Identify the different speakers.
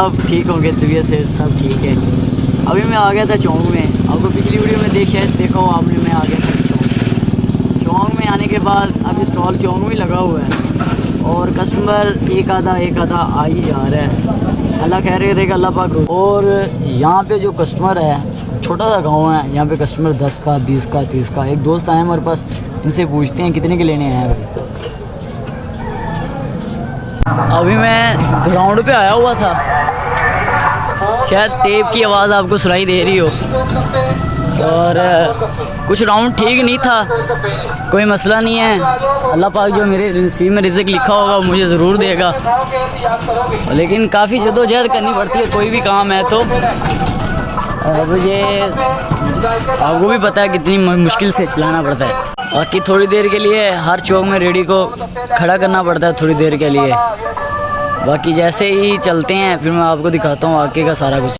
Speaker 1: अब ठीक हो गए, तबीयत से सब ठीक है। अभी मैं आ गया था चौंक में, आपको पिछली वीडियो में शायद देखा हो आपने, मैं आ गया था चौंक में। आने के बाद अभी स्टॉल चौंक में लगा हुआ है और कस्टमर एक आधा आ ही जा रहा है। अल्लाह खैर करेगा, अल्लाह पाक। और यहाँ पे जो कस्टमर है, छोटा सा गांव है, यहाँ पे कस्टमर 10 का 20 का 30 का। एक दोस्त आए हमारे पास, इनसे पूछते हैं कितने के लेने हैं भाई। अभी मैं ग्राउंड पे आया हुआ था, शायद टेप की आवाज़ आपको सुनाई दे रही हो। और कुछ राउंड ठीक नहीं था, कोई मसला नहीं है, अल्लाह पाक जो मेरे नसीब में रिज़्क लिखा होगा मुझे ज़रूर देगा। लेकिन काफ़ी जद्दोजहद करनी पड़ती है, कोई भी काम है तो। अब ये आपको भी पता है कितनी मुश्किल से चलाना पड़ता है। बाकी थोड़ी देर के लिए हर चौक में रेडी को खड़ा करना पड़ता है थोड़ी देर के लिए। बाकी जैसे ही चलते हैं फिर मैं आपको दिखाता हूँ आगे का सारा कुछ।